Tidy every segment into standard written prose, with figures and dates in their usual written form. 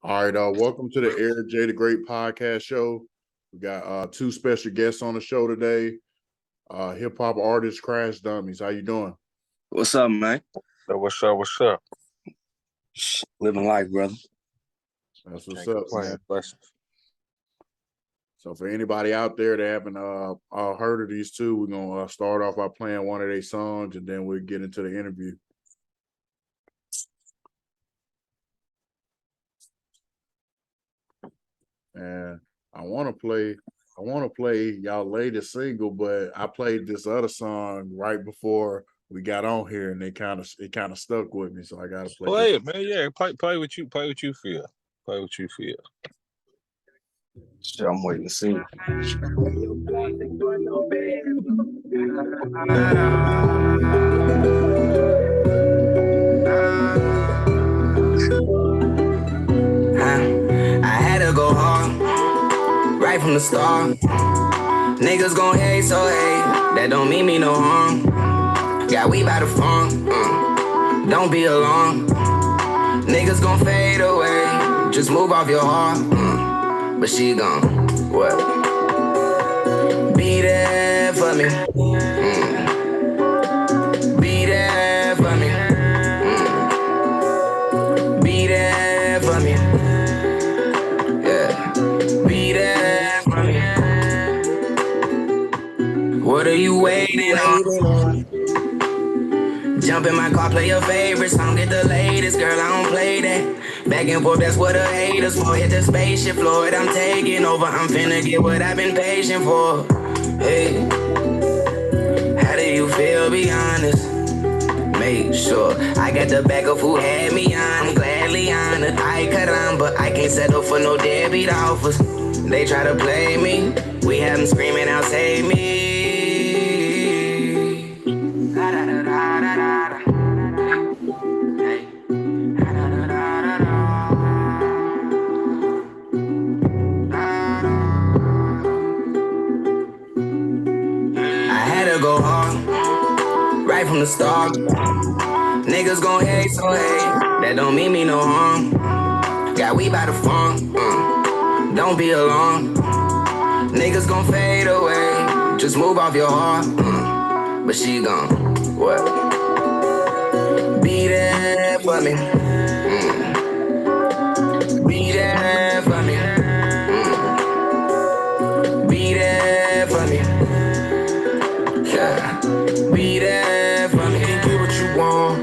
All right, welcome to the Eric J. the Great podcast show. We got two special guests on the show today. Hip hop artist Krash Dummies. How you doing? What's up, man? What's up? What's up? Living life, brother. That's what's up, man. Blessings. So for anybody out there that haven't heard of these two, we're gonna start off by playing one of their songs, and then we'll get into the interview. And I want to play y'all latest single, but I played this other song right before we got on here, and it kind of stuck with me, so I gotta play it, man. Yeah, play what you feel. Play what you feel. Shit, I'm waiting to see. I had to go hard right from the start. Niggas gon' hate, so hate. That don't mean me no harm. Got we by the farm. Don't be alarmed. Niggas gon' fade away. Just move off your heart. But she gon' what? Be there for me. Be there for me. Be there for me. Yeah. Be there for me. What are you waiting on? Jump in my car, play your favorite song, get the latest. Girl, I don't play that. Back and forth, that's what the haters for. Hit the spaceship, Floyd, I'm taking over. I'm finna get what I've been patient for. Hey, how do you feel? Be honest. Make sure I got the back of who had me on. I'm gladly honored. I caramba, I can't settle for no deadbeat offers. They try to play me. We have them screaming out, save me. Go hard, right from the start. Niggas gon' hate, so hate. That don't mean me no harm. Got we by the farm. Don't be alarmed. Niggas gon' fade away. Just move off your heart. But she gon' what? Be there for me. Be there for me. Be there for me. Be there for me. You can get what you want.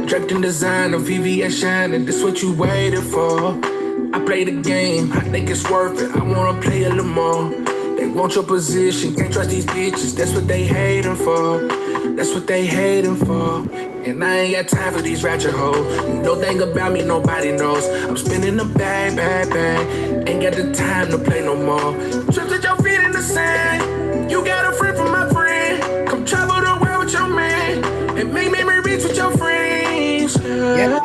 Draped in design of VVS shining. This what you waited for. I play the game. I think it's worth it. I wanna play a little more. They want your position. Can't trust these bitches. That's what they hating for. That's what they hating for. And I ain't got time for these ratchet hoes. You know thing about me, nobody knows. I'm spinning the bag. Ain't got the time to play no more. Trips with your feet in the sand. You got a friend from my friend. Come travel the world with your man. And make memories with your friends. Yeah.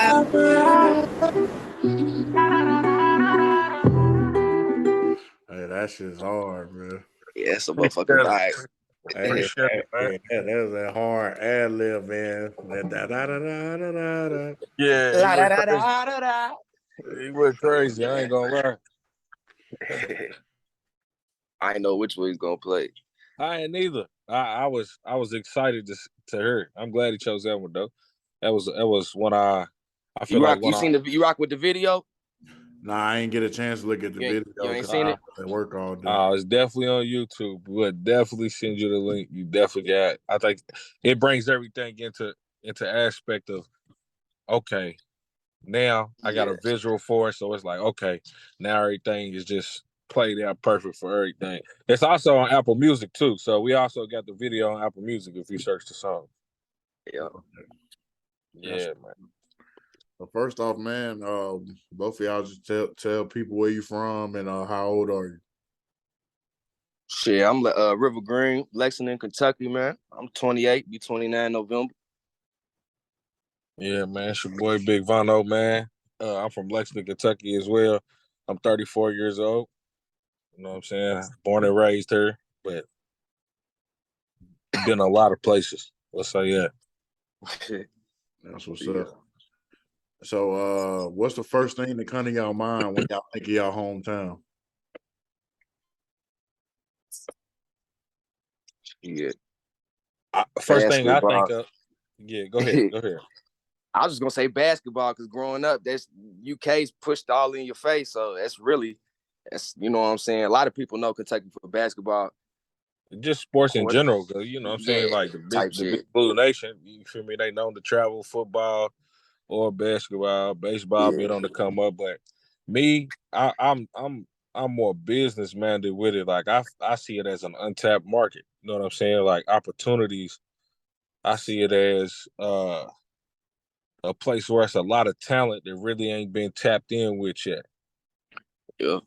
Hey, that shit's hard, bro. Yeah, it's a motherfucking bag. Hey, that was a hard ad lib, man. Yeah, he went crazy. I ain't gonna lie. I ain't know which one he's gonna play. I ain't neither. I was excited to hear it. I'm glad he chose that one though. That was one I feel like you rock with the video? Nah, I ain't get a chance to look at the video. You ain't seen it? I work all day. It's definitely on YouTube. We'll definitely send you the link. You definitely got it. I think it brings everything into aspect of okay. Now I got a visual for it, so it's like okay. Now everything is just played out perfect for everything. It's also on Apple Music too, so we also got the video on Apple Music if you search the song. Yeah, man. Well, first off, man, both of y'all just tell people where you from and how old are you? Shit, I'm River Green, Lexington, Kentucky, man. I'm 28, be 29 November. Yeah, man, it's your boy Big Vano, man. I'm from Lexington, Kentucky as well. I'm 34 years old. You know what I'm saying? Born and raised here, but been a lot of places. Let's say that. That's what's up. So what's the first thing that come to y'all mind when y'all think of y'all hometown? Yeah. First thing I Basketball. think of, yeah, go ahead. I was just gonna say basketball because growing up, that's UK's pushed all in your face. So that's you know what I'm saying. A lot of people know Kentucky for basketball. Just sports in general, cause you know what I'm saying, Yeah, like type the big shit. blue nation. You feel me? They known to travel football or basketball, baseball Yeah. been on the come up. But me, I'm more business minded with it. Like I see it as an untapped market. You know what I'm saying? Like opportunities. I see it as a place where it's a lot of talent that really ain't been tapped in with yet. Yeah.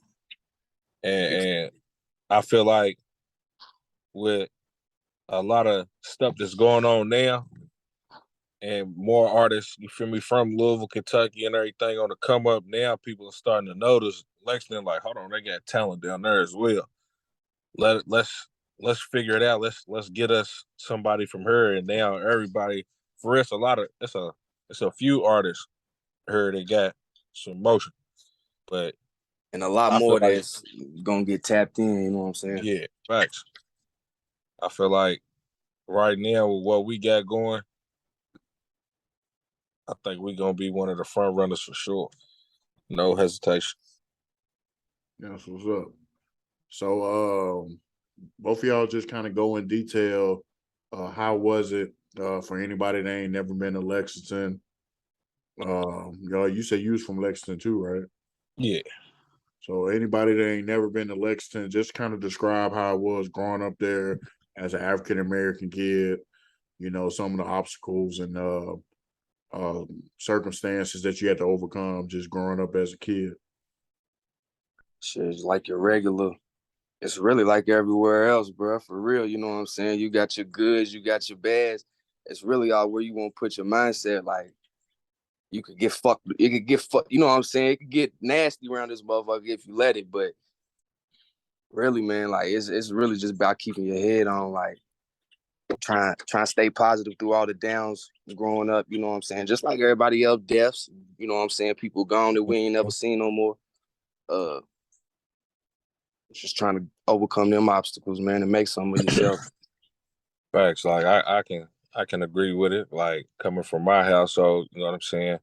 And I feel like with a lot of stuff that's going on now and more artists, you feel me, from Louisville, Kentucky and everything on the come up now, people are starting to notice Lexington, like, hold on, they got talent down there as well. Let's figure it out. Let's get us somebody from her. And now everybody, for us, it's a few artists here that got some motion. But And a lot I feel more like, that's gonna get tapped in, you know what I'm saying? yeah, facts. I feel like right now with what we got going, I think we're gonna be one of the front runners for sure. No hesitation. That's what's up. So both of y'all just kind of go in detail. How was it for anybody that ain't never been to Lexington? Y'all, you say you was from Lexington too, right? Yeah. So anybody that ain't never been to Lexington, just kind of describe how it was growing up there as an African American kid. You know, some of the obstacles and circumstances that you had to overcome just growing up as a kid. Shit's like your regular. It's really like everywhere else, bro. For real, you know what I'm saying? You got your goods, you got your bads. It's really all where you want to put your mindset. Like you could get fucked. It could get fucked. You know what I'm saying? It could get nasty around this motherfucker if you let it. But really, man, like it's really just about keeping your head on, like trying to stay positive through all the downs growing up. You know what I'm saying? Just like everybody else, deaths. You know what I'm saying? People gone that we ain't never seen no more. Uh, just trying to overcome them obstacles, man, and make something of yourself. Facts. Like I can agree with it. Like coming from my household, you know what I'm saying?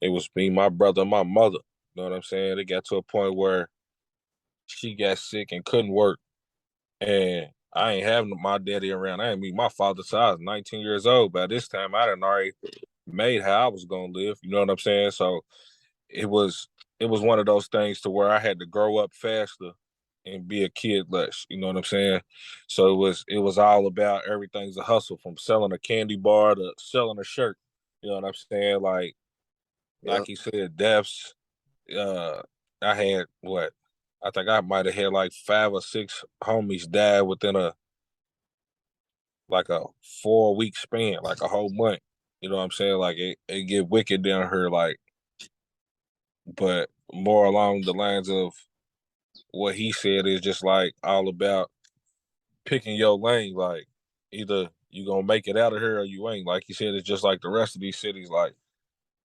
It was me, my brother, and my mother. You know what I'm saying? It got to a point where she got sick and couldn't work. And I ain't having my daddy around. I ain't meet my father till I was 19 years old. By this time I done already made how I was gonna live. You know what I'm saying? So it was one of those things to where I had to grow up faster and be a kid less. You know what I'm saying? So it was all about everything's a hustle, from selling a candy bar to selling a shirt. You know what I'm saying? Like Yeah. he said, deaths. Uh, I had what? I think I might have had like 5 or 6 homies die within a 4-week span, like a whole month. You know what I'm saying? Like it get wicked down here, like, but more along the lines of what he said is just like all about picking your lane. Like either you gonna make it out of here or you ain't. Like he said, it's just like the rest of these cities. Like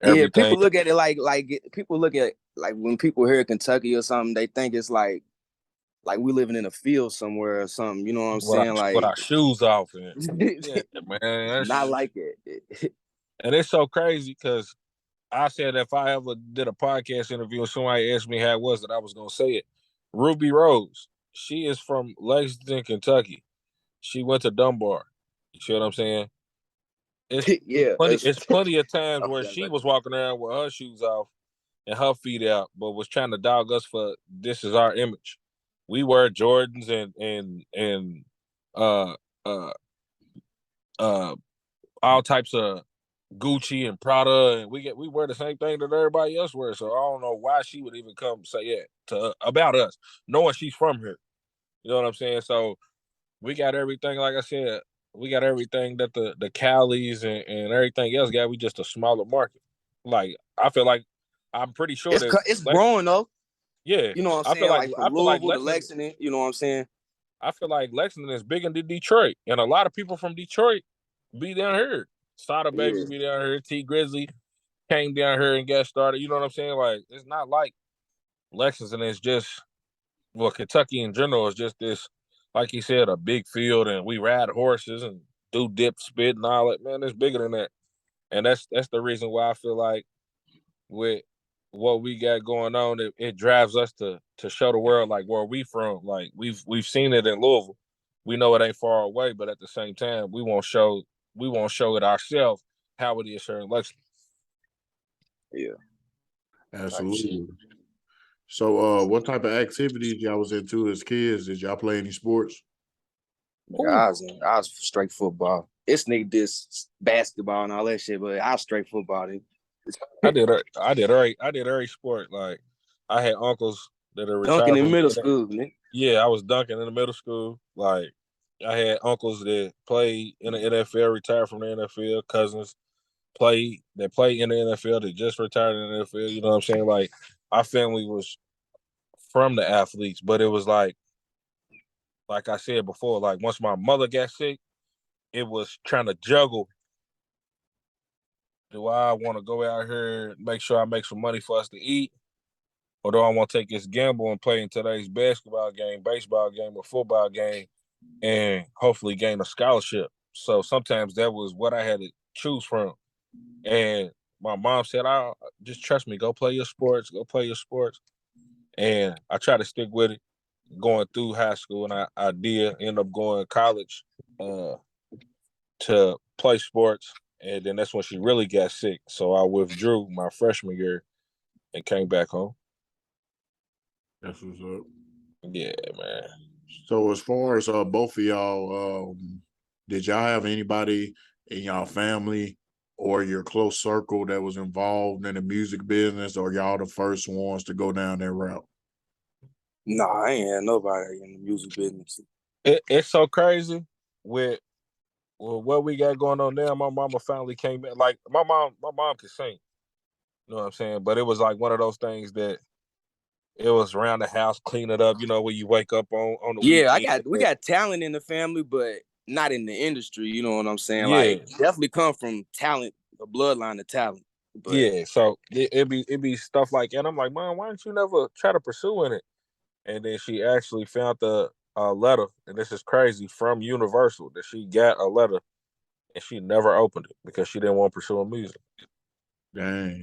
Yeah, everything. people look at it like people look at like when people hear Kentucky or something, they think it's like we living in a field somewhere or something. You know what I'm saying? With Like our shoes off and yeah, man. not like it. And it's so crazy because I said if I ever did a podcast interview or somebody asked me how it was that I was gonna say it. Ruby Rose, she is from Lexington, Kentucky. She went to Dunbar. You see what I'm saying? It's Yeah, plenty. It's plenty of times I where forgot she about was walking around with her shoes off and her feet out, but was trying to dog us for this is our image. We wear Jordans and uh uh uh all types of Gucci and Prada, and we wear the same thing that everybody else wears. So I don't know why she would even come say that to about us, knowing she's from here. You know what I'm saying? So we got everything. Like I said, we got everything that the Callies and everything else got. We just a smaller market. Like I feel like I'm pretty sure that it's growing though. yeah, You know what I'm I feel saying? like Like from I feel like Louisville to Lexington. Lexington, you know what I'm saying? I feel like Lexington is big into Detroit, and a lot of people from Detroit be down here. Sada Yeah. Baby be down here. T Grizzly. came down here and got started. You know what I'm saying? Like, it's not like Lexington is just, well, Kentucky in general is just this, like you said, a big field, and we ride horses and do dip, spit, and all that. Man, it's bigger than that, and that's the reason why I feel like with what we got going on, it drives us to show the world like where we from. Like we've seen it in Louisville. We know it ain't far away, but at the same time, we won't show it ourselves how it is here in Lexington. Yeah. Absolutely. So, what type of activities y'all was into as kids? Did y'all play any sports? I was straight football. This nigga did basketball and all that shit, but I was straight football. I did every sport. Like, I had uncles that are retired Dunking in from middle school, nigga. Yeah, I was dunking in the middle school. Like, I had uncles that played in the NFL, retired from the NFL, cousins played in the NFL that just retired in the NFL. You know what I'm saying? Like, our family was from the athletes, but it was like I said before, like once my mother got sick, it was trying to juggle. Do I want to go out here and make sure I make some money for us to eat? Or do I want to take this gamble and play in today's basketball game, baseball game, or football game and hopefully gain a scholarship? So sometimes that was what I had to choose from. And my mom said, just trust me, go play your sports. And I try to stick with it going through high school, and I did end up going to college to play sports. And then that's when she really got sick. So I withdrew my freshman year and came back home. That's what's up. Yeah, man. So, as far as both of y'all, did y'all have anybody in y'all family or your close circle that was involved in the music business, or y'all the first ones to go down that route? Nah, I ain't had nobody in the music business. It's so crazy with what we got going on now. My mama finally came in. Like, my mom could sing. You know what I'm saying? But it was like one of those things that it was around the house, clean it up, when you wake up on the weekend. We got talent in the family, but not in the industry. You know what I'm saying? Yeah. Like, definitely come from talent, a bloodline of talent. But yeah, so it be stuff like that. And I'm like, Mom, why don't you never try to pursue in it? And then she actually found the letter, and this is crazy, from Universal, that she got a letter and she never opened it because she didn't want to pursue music. Dang.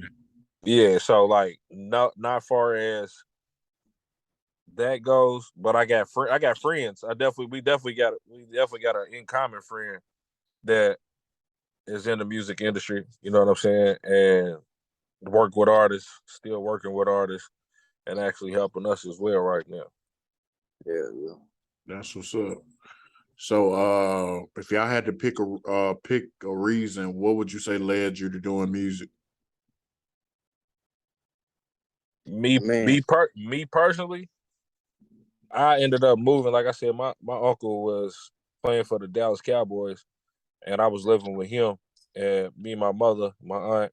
Yeah, so like not far as that goes, but I got friends. We definitely got an in common friend that is in the music industry. You know what I'm saying? And work with artists, still working with artists, and actually helping us as well right now. Yeah. That's what's up. So, if y'all had to pick a reason, what would you say led you to doing music? Me personally, I ended up moving. Like I said, my uncle was playing for the Dallas Cowboys, and I was living with him, and me, my mother, my aunt,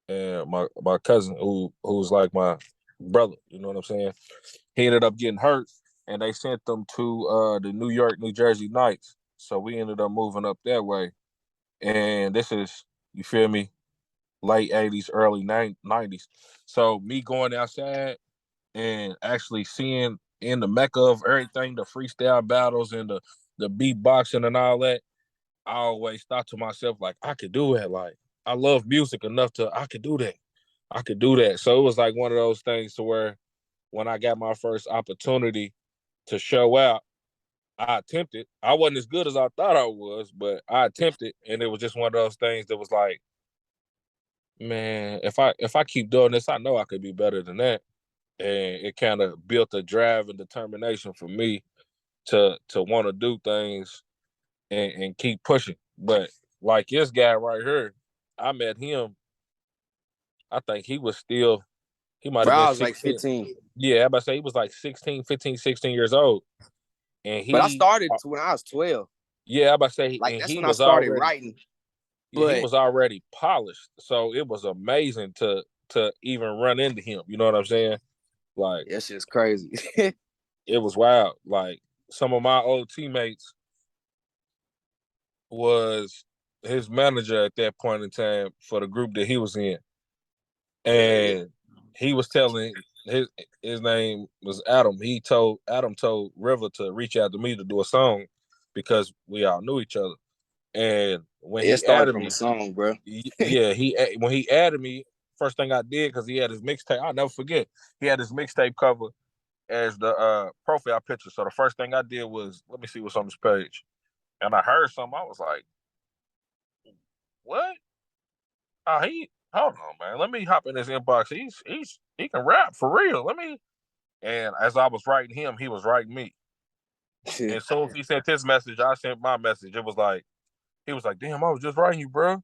and my cousin, who's like my brother. You know what I'm saying? He ended up getting hurt, and they sent them to the New Jersey Knights. So we ended up moving up that way, and this is, you feel me, late 80s, early 90s. So me going outside and actually seeing in the mecca of everything, the freestyle battles and the beatboxing and all that, I always thought to myself, like, I could do it. Like, I love music enough I could do that. I could do that. So it was like one of those things to where when I got my first opportunity to show out, I attempted. I wasn't as good as I thought I was, but I attempted, and it was just one of those things that was like, man, if I keep doing this, I know I could be better than that. And it kind of built a drive and determination for me to want to do things and keep pushing. But like this guy right here, I met him. I think he might have Bro, been I was like 16. 15. Yeah, I about to say he was like 16, 15, 16 years old. And But I started when I was 12. yeah, I about to say, Like, and that's he when I was started already, writing. yeah, he But was already polished. So it was amazing to even run into him. You know what I'm saying? Like, that shit's crazy. it was wild. Like, some of my old teammates was his manager at that point in time for the group that he was in. and he was telling his name was Adam. Adam told River to reach out to me to do a song because we all knew each other. And when It he started added from a me, song, bro. when he added me, first thing I did, because he had his mixtape, I'll never forget. He had his mixtape cover as the profile picture. So the first thing I did was, let me see what's on this page. And I heard something. I was like, what? Oh, hold on, man. Let me hop in his inbox. He can rap for real. Let me. And as I was writing him, he was writing me. And as soon as he sent his message, I sent my message. It was like, he was like, damn, I was just writing you, bro.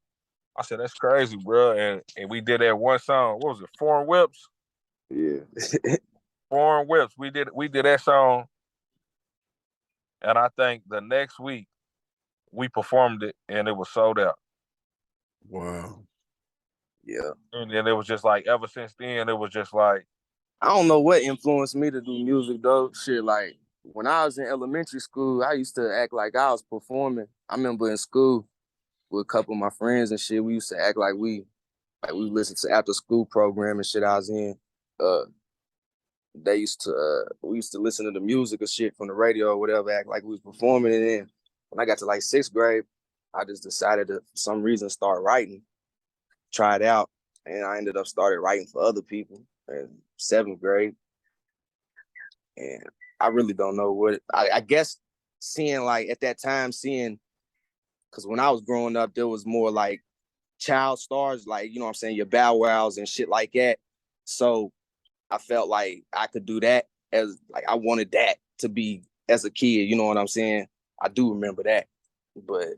I said, that's crazy, bro. And we did that one song. What was it? Foreign Whips? Yeah. Foreign Whips. We did that song. And I think the next week we performed it and it was sold out. Wow. Yeah. And then it was just like, ever since then, it was just like, I don't know what influenced me to do music though. Shit, like when I was in elementary school, I used to act like I was performing. I remember in school with a couple of my friends and shit, we used to act like we listened to after school program and shit I was in. We used to listen to the music or shit from the radio or whatever, act like we was performing. And then when I got to like 6th grade, I just decided to, for some reason, start writing, try it out. And I ended up started writing for other people in 7th grade. And I really don't know what, I guess seeing like at that time, because when I was growing up, there was more like child stars, like, you know what I'm saying, your Bow Wows and shit like that. So I felt like I could do that as like I wanted that to be as a kid, you know what I'm saying? I do remember that. But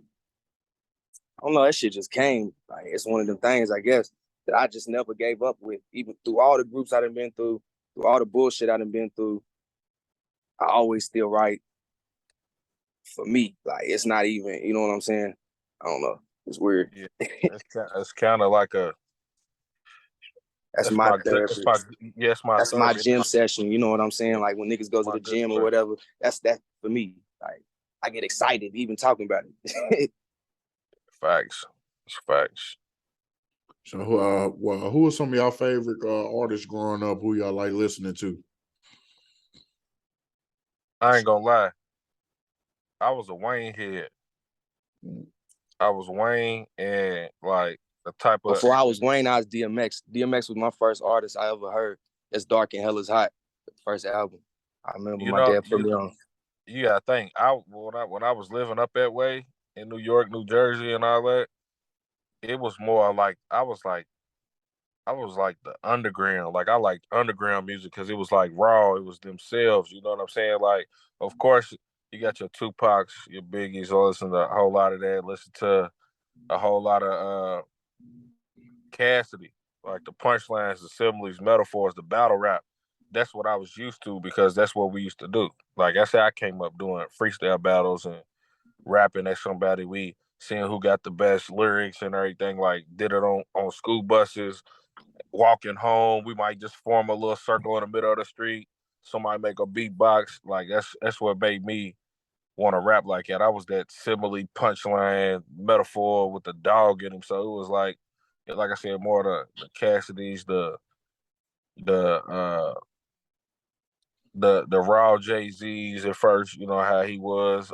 I don't know, that shit just came. Like it's one of them things, I guess, that I just never gave up with. Even through all the groups I done been through all the bullshit I done been through, I always still write for me. Like it's not even, you know what I'm saying? I don't know. It's weird. yeah, it's kind of like a, That's that's my my, therapy. it's my That's my therapy. gym session. You know what I'm saying? Like when niggas go to My the good gym or friend. whatever, that's that for me. Like I get excited even talking about it. Facts. It's facts. So, well, who are some of y'all favorite artists growing up? Who y'all like listening to? I ain't gonna lie. I was a Wayne head. I was Wayne and like the type of, Before I was Wayne, I was DMX. DMX was my first artist I ever heard. It's Dark and Hell is Hot, the first album. I remember you my know, dad put me on. I think when I was living up that way in New York, New Jersey, and all that, it was more like I was like the underground. Like I liked underground music because it was like raw. It was themselves. You know what I'm saying? Like, of course, you got your Tupacs, your Biggies. I listen to a whole lot of that. Listen to a whole lot of Cassidy, like the punchlines, the similes, metaphors, the battle rap. That's what I was used to because that's what we used to do. Like I said, I came up doing freestyle battles and rapping at somebody. We seeing who got the best lyrics and everything. Like did it on school buses, walking home. We might just form a little circle in the middle of the street. Somebody make a beatbox. Like that's what made me want to rap like that. I was that simile, punchline, metaphor with the dog in him. So it was like I said, more the Cassidy's, the uh the raw Jay-Z's at first, you know how he was.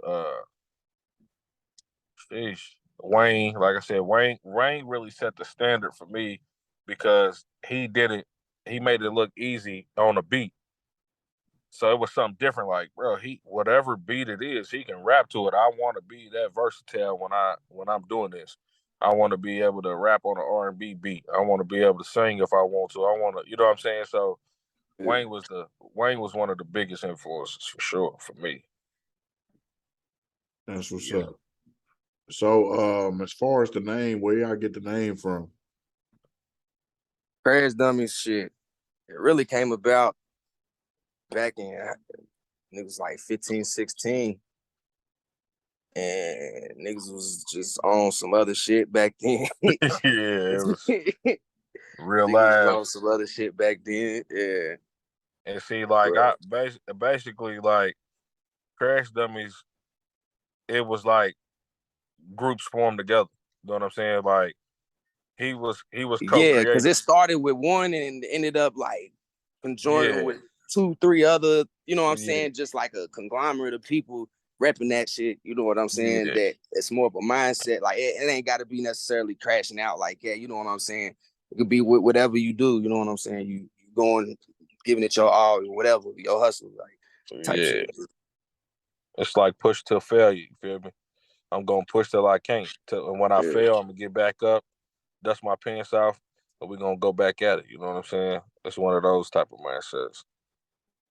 Sheesh. Wayne, like I said, Wayne really set the standard for me because he made it look easy on a beat. So it was something different. Like, bro, he whatever beat it is, he can rap to it. I want to be that versatile when I'm doing this. I want to be able to rap on an R&B beat. I want to be able to sing if I want to. I want to, you know what I'm saying? So Wayne was one of the biggest influences for sure for me. That's what's Yeah. up. So, as far as the name, where y'all get the name from? Krash Dummies shit. It really came about back in, it was like 15, 16. And niggas was just on some other shit back then. Yeah, it was real Niggas was life. on some other shit back then. Yeah. And see, like Right. basically like Crash Dummies, it was like groups formed together. You know what I'm saying? Like he was Yeah, because co-creating. it started with one and ended up like conjoining Yeah, with 2, 3 other, you know what I'm yeah, saying? Just like a conglomerate of people repping that shit. You know what I'm saying? yeah, That it's more of a mindset. Like it ain't got to be necessarily crashing out like that. You know what I'm saying? It could be with whatever you do. You know what I'm saying? You going, giving it your all, whatever, your hustle, like type yeah. shit. It's like push till failure. You feel me? I'm gonna push till I can't. And when I Yeah. fail, I'm gonna get back up, dust my pants off, and we're gonna go back at it. You know what I'm saying? It's one of those type of mindsets.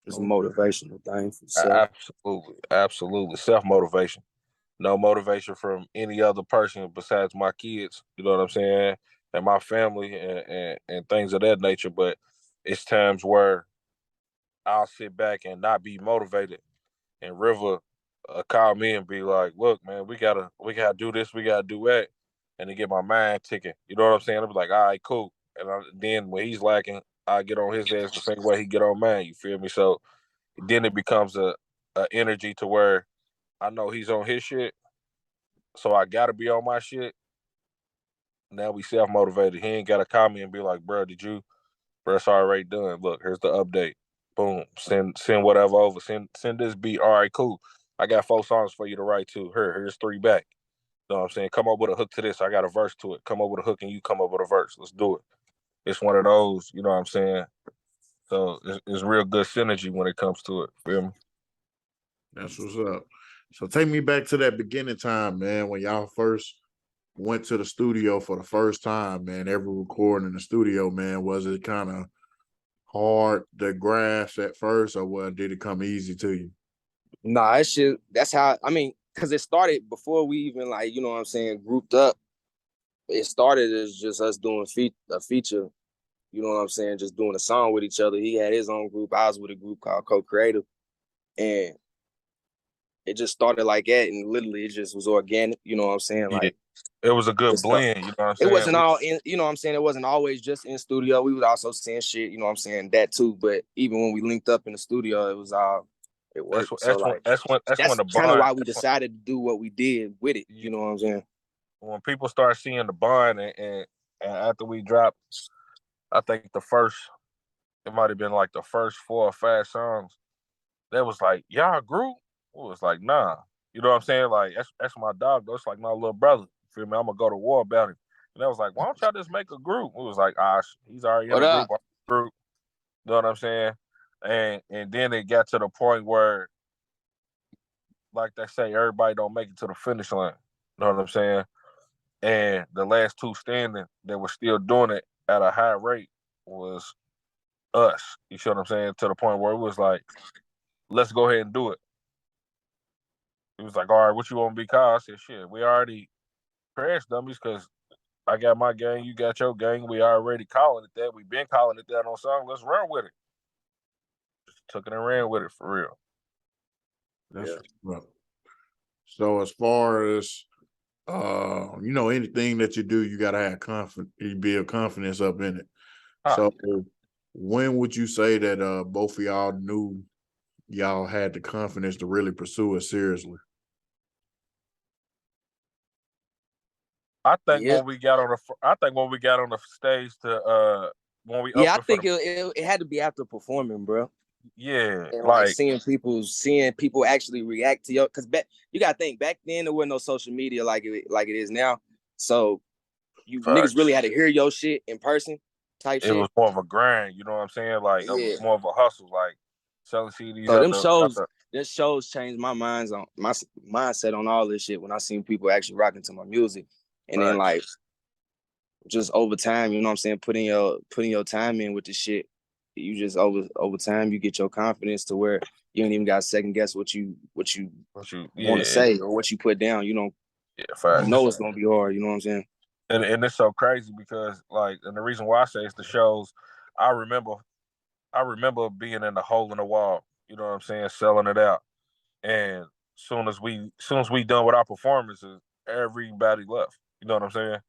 It's a motivational thing for self. Absolutely, absolutely. Self motivation. No motivation from any other person besides my kids. You know what I'm saying? And my family and things of that nature. But it's times where I'll sit back and not be motivated. And River call me and be like, "Look, man, we gotta do this, we gotta do that," and to get my mind ticking. You know what I'm saying? I'm like, "All right, cool." And then when he's lacking, I get on his ass the same way he get on mine. You feel me? So then it becomes a energy to where I know he's on his shit, so I gotta be on my shit. Now we self motivated. He ain't gotta call me and be like, "Bro, did you? Bro, it's already done. Look, here's the update. Boom. Send whatever over. Send this beat. All right, cool. I got 4 songs for you to write to. Here's 3 back. You know what I'm saying? Come up with a hook to this. I got a verse to it. Come up with a hook and you come up with a verse. Let's do it. It's one of those, you know what I'm saying? So it's real good synergy when it comes to it. Feel me? That's what's up. So take me back to that beginning time, man, when y'all first went to the studio for the first time, man. Every recording in the studio, man, was it kind of hard to grasp at first, or what, did it come easy to you? Nah, that shit, that's how, I mean, because it started before we even, like, you know what I'm saying, grouped up. It started as just us doing a feature, you know what I'm saying, just doing a song with each other. He had his own group. I was with a group called Co-Creative. And it just started like that. And literally, it just was organic, you know what I'm saying? Yeah. Like, It was a good just stuff. blend, you know what I'm It saying? wasn't all in, you know what I'm saying? It wasn't always just in studio. We would also send shit, you know what I'm saying? That too. But even when we linked up in the studio, it That's worked. what So, like, that's when that's the kind of bond why we decided to do what we did with it. yeah, You know what I'm saying? when people start seeing the bond and after we dropped, I think it might have been like the first 4 or 5 songs. That was like, y'all group? It was like, nah. You know what I'm saying? Like, that's my dog, though. It's like my little brother. Feel me? I'm gonna go to war about him. And I was like, why don't y'all just make a group? It was like, he's already in What a group. up? Group. You know what I'm saying? And then it got to the point where, like they say, everybody don't make it to the finish line. You know what I'm saying? And the last 2 standing that were still doing it at a high rate was us. You see what I'm saying? To the point where it was like, let's go ahead and do it. He was like, all right, what you want to be called? I said, shit, we already Krash Dummies because I got my gang, you got your gang. We already calling it that. We've been calling it that on song. Let's run with it. Just took it and ran with it for real. That's right. So as far as anything that you do, you gotta have confidence, you build confidence up in it. So when would you say that both of y'all knew y'all had the confidence to really pursue it seriously? I think Yeah. when we got on the stage to when we Yeah, I opened for think the it had to be after performing, bro. yeah, And like like seeing people actually react to your, because you gotta think back then there wasn't no social media like it is now. So you niggas facts. really had to hear your shit in person type It was shit. more of a grind, you know what I'm saying? Like Yeah. more of a hustle, like selling CDs So out the them shows changed my mindset on all this shit when I seen people actually rocking to my music. And then like just over time, you know what I'm saying, putting your time in with the shit. You just over time you get your confidence to where you don't even got to second guess what you want to say or what you put down. You don't facts. know it's gonna be hard. You know what I'm saying? And it's so crazy because like, and the reason why I say it's the shows, I remember being in the hole in the wall, you know what I'm saying, selling it out. And soon as we done with our performances, everybody left. You know what I'm saying?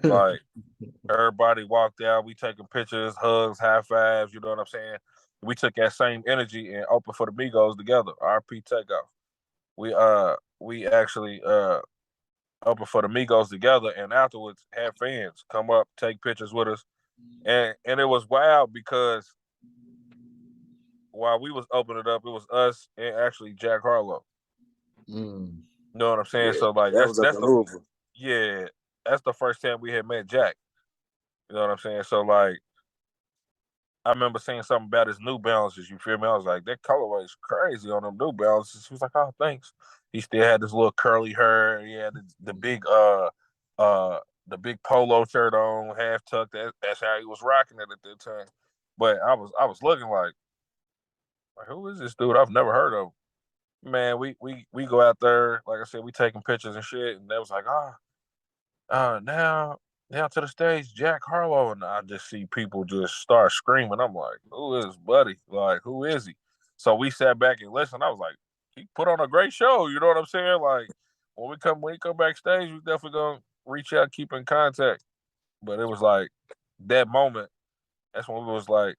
Like everybody walked out, we taking pictures, hugs, high fives, you know what I'm saying? We took that same energy and opened for the Migos together, RP Takeoff. We actually open for the Migos together, and afterwards had fans come up, take pictures with us, and it was wild because while we was opening it up, it was us and actually Jack Harlow. Mm. You know what I'm saying? Yeah, So like that was up in Louisville. yeah, that's the first time we had met Jack. You know what I'm saying? So like I remember saying something about his New Balances. You feel me? I was like, that colorway is crazy on them New Balances. He was like, oh, thanks. He still had this little curly hair. He had the big the big polo shirt on, half tucked. That's how he was rocking it at that time. But I was looking like who is this dude? I've never heard of him. Man, we go out there, like I said, we taking pictures and shit, and they was like, now to the stage, Jack Harlow, and I just see people just start screaming. I'm like, who is Buddy? Like, who is he? So we sat back and listened. I was like, he put on a great show. You know what I'm saying? Like, when we come backstage, we definitely gonna reach out, keep in contact. But it was like that moment. That's when we was like,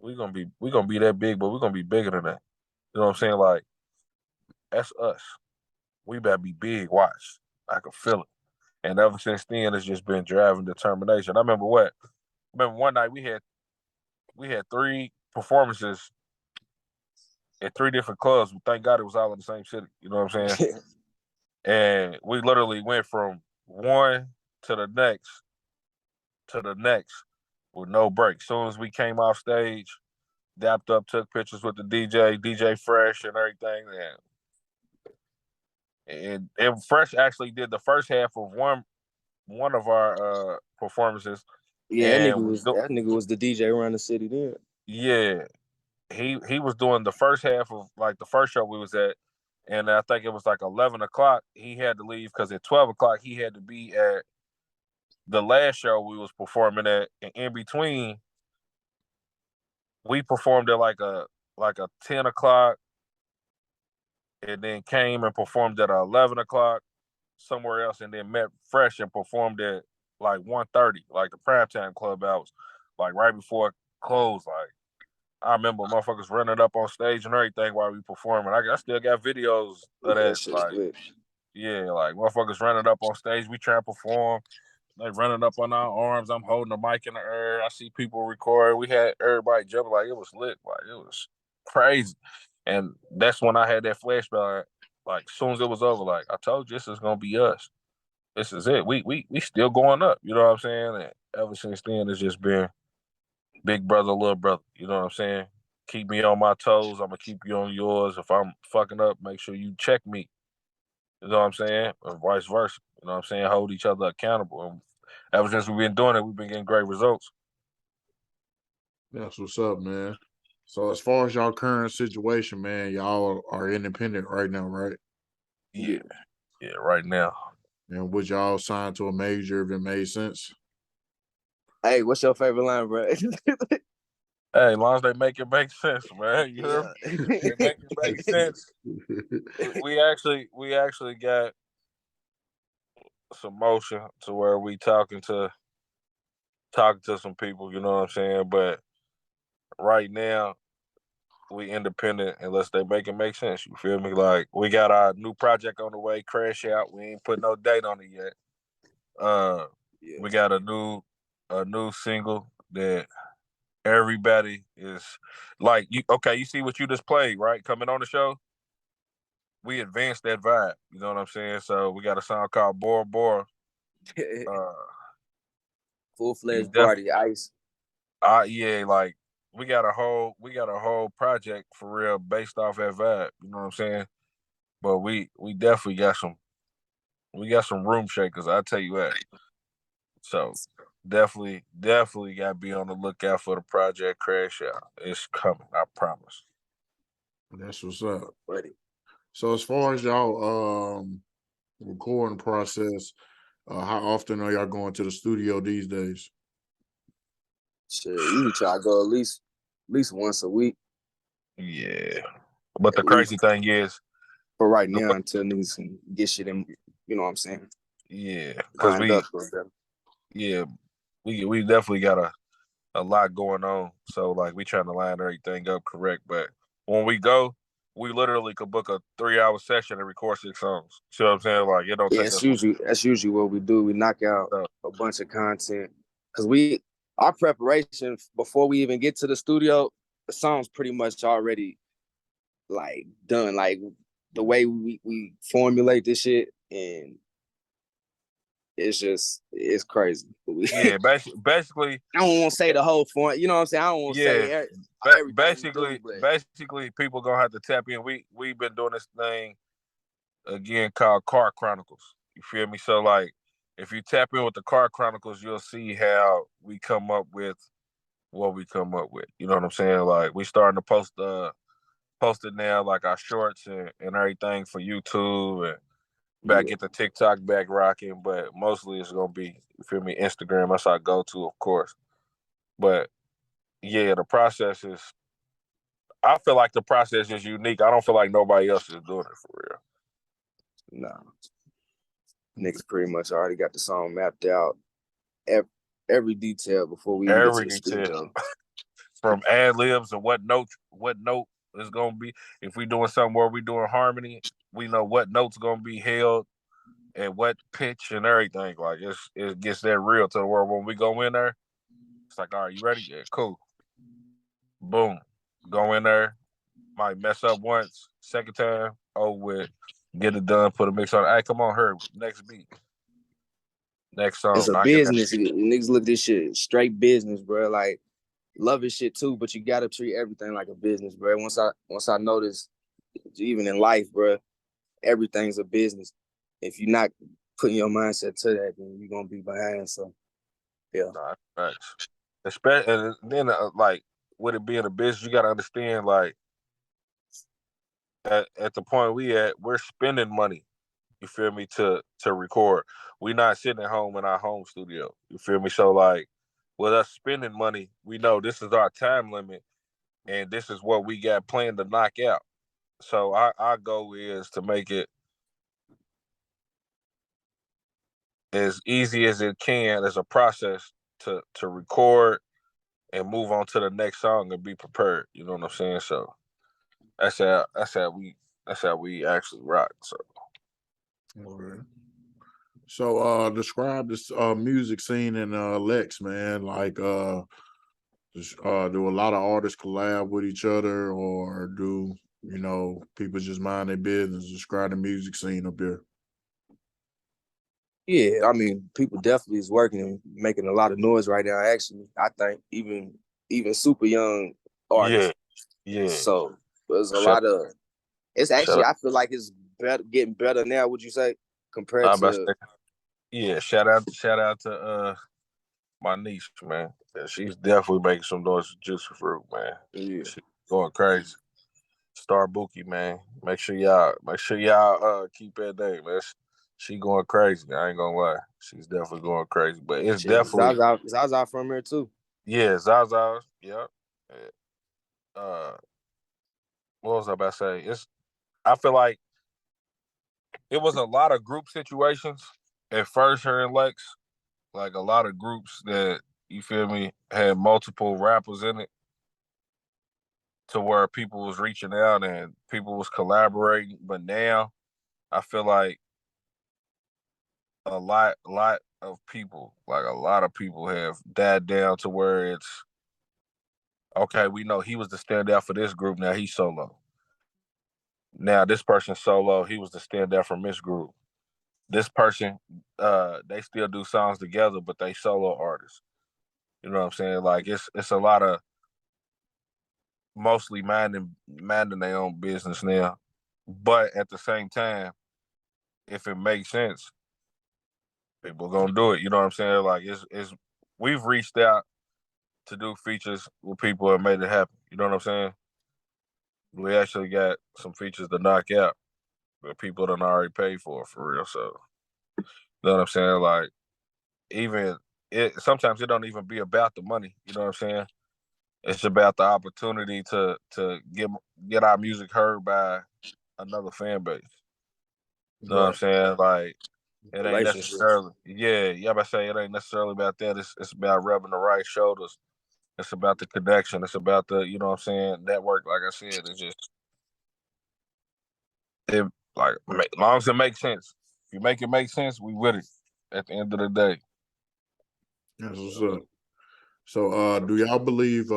we gonna be that big, but we're gonna be bigger than that. You know what I'm saying? Like, that's us. We better be big. Watch, I can feel it. And ever since then, it's just been driving determination. I remember one night we had 3 performances at 3 different clubs. Thank God it was all in the same city. You know what I'm saying? And we literally went from one to the next with no break. As soon as we came off stage, dapped up, took pictures with the DJ Fresh and everything. And Fresh actually did the first half of one of our performances. Yeah, And that nigga was the DJ around the city then. yeah, he was doing the first half of like the first show we was at, and I think it was like 11 o'clock. He had to leave because at 12 o'clock he had to be at the last show we was performing at. And in between, we performed at like a 10 o'clock, and then came and performed at 11 o'clock somewhere else, and then met Fresh and performed at like 1:30, like the primetime club hours, like right before it closed. Like I remember motherfuckers running up on stage and everything while we performing. I still got videos of That that. shit's Like, lit. yeah, like motherfuckers running up on stage. We trying to perform. They running up on our arms. I'm holding the mic in the air. I see people record. We had everybody jumping. Like, it was lit. Like, it was crazy. And that's when I had that flashback. Like, as soon as it was over, like, I told you this is gonna be us. This is it. We still going up. You know what I'm saying? And ever since then, it's just been big brother, little brother. You know what I'm saying? Keep me on my toes. I'm gonna keep you on yours. If I'm fucking up, make sure you check me. You know what I'm saying? Or vice versa. You know what I'm saying? Hold each other accountable. And ever since we've been doing it, we've been getting great results. That's what's up, man. So as far as y'all current situation, man, y'all are independent right now, right? Yeah. Yeah, right now. And would y'all sign to a major if it made sense? Hey, what's your favorite line, bro? Hey, as long as they make it make sense, man. You hear me? They make it make sense. We actually got some motion to where we talking to some people, you know what I'm saying? But right now, we independent unless they make it make sense. You feel me? Like we got our new project on the way, Crash Out. We ain't put no date on it yet. Yeah. We got a new single that everybody is like, you see what you just played, right? Coming on the show. We advanced that vibe. You know what I'm saying? So we got a song called Bora Bora. Uh Full-fledged party, ice. Yeah, like we got a whole project for real based off that vibe. You know what I'm saying? But we definitely got some room shakers. I tell you that. So definitely got to be on the lookout for the project Crash Out. It's coming. I promise. That's what's up. Buddy. So as far as y'all recording process, how often are y'all going to the studio these days? Shit, usually try to go at least once a week. Yeah. But the At crazy least. thing is, For right now, until niggas can get shit in, you know what I'm saying? yeah, because we definitely got a lot going on. So like we trying to line everything up correct. But when we go we literally could book a 3-hour session and record 6 songs. See what I'm saying? Like it don't Yeah, take us. that's usually what we do. We knock out a bunch of content because our preparation before we even get to the studio, the song's pretty much already like done. Like the way we formulate this shit, and it's crazy. Yeah, basically. I don't want to say the whole point. You know what I'm saying? I don't want to say everything. Basically, people gonna have to tap in. We've been doing this thing again called Car Chronicles. You feel me? So like, if you tap in with the Car Chronicles, you'll see how we come up with what we come up with. You know what I'm saying? Like we starting to post it now, like our shorts and everything for YouTube and get the TikTok back rocking. But mostly it's gonna be, you feel me, Instagram. That's our go-to, of course. But yeah, the process is. I feel like the process is unique. I don't feel like nobody else is doing it for real. No. Niggas pretty much already got the song mapped out. Every detail before we even get to the studio. From ad-libs and what note is gonna be. If we doing something where we doing harmony, we know what note's gonna be held and what pitch and everything. Like it gets that real to the world. When we go in there, it's like, all right, you ready? Yeah, cool. Boom. Go in there, might mess up once, second time, with, get it done, put a mix on. Hey, come on, her next beat, next song. It's a business. Niggas look at this shit straight business, bro. Like love this shit too, but you gotta treat everything like a business, bro. Once I notice, even in life, bro, everything's a business. If you're not putting your mindset to that, then you're gonna be behind. So, yeah. Right. Especially, and then like with it being a business, you gotta understand, like at the point we're spending money. You feel me, to record. We're not sitting at home in our home studio. You feel me? So like with us spending money, we know this is our time limit and this is what we got planned to knock out. So our goal is to make it as easy as it can as a process to record and move on to the next song and be prepared. You know what I'm saying? So that's how we actually rock. So. All right. So describe this music scene in Lex, man. Like do a lot of artists collab with each other, or do people just mind their business? Describe the music scene up there. Yeah, I mean, people definitely is working and making a lot of noise right now. Actually, I think even super young artists. Yeah. So there's a lot of. It's actually, I feel like it's getting better now. Would you say compared to? Yeah, shout out to my niece, man. She's definitely making some noise with Juicy Fruit, man. Yeah, she's going crazy. Star Bookie, man. Make sure y'all keep that name, man. She going crazy. I ain't gonna lie. She's definitely going crazy. But it's definitely Zaza from here too. Yeah, Zaza. Yep. What was I about to say? I feel like it was a lot of group situations at first here in Lex. Like a lot of groups that, you feel me, had multiple rappers in it, to where people was reaching out and people was collaborating. But now I feel like a lot of people, like a lot of people have died down to where it's, okay, we know he was the standout for this group, now he's solo. Now this person solo, he was the standout from this group. This person, they still do songs together, but they solo artists. You know what I'm saying? Like it's a lot of mostly minding their own business now. But at the same time, if it makes sense, people are gonna do it. You know what I'm saying? Like it's we've reached out to do features with people and made it happen. You know what I'm saying? We actually got some features to knock out that people done already paid for real. So you know what I'm saying? Like even sometimes it don't even be about the money. You know what I'm saying? It's about the opportunity to get our music heard by another fan base. You know what I'm saying? Like it ain't necessarily, I say it ain't necessarily about that. It's about rubbing the right shoulders. It's about the connection. It's about the, you know what I'm saying, network. Like I said, it's just It like as long as it makes sense. If you make it make sense, we with it. At the end of the day, That's what's up. So, do y'all believe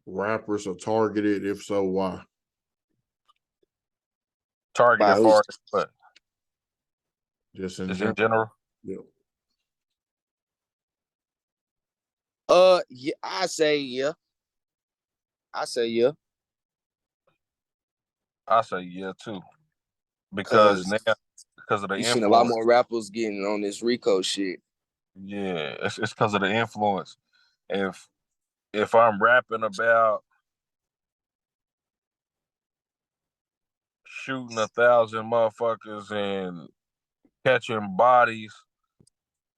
rappers are targeted? If so, why? targeted By far as what? Just in Just in general. general. Yeah. Yeah, I say yeah. I say yeah. I say yeah too, because Cause now because of the you seen a lot influence. more rappers getting on this Rico shit. Yeah, it's because of the influence. If if I'm rapping about shooting 1,000 motherfuckers and catching bodies,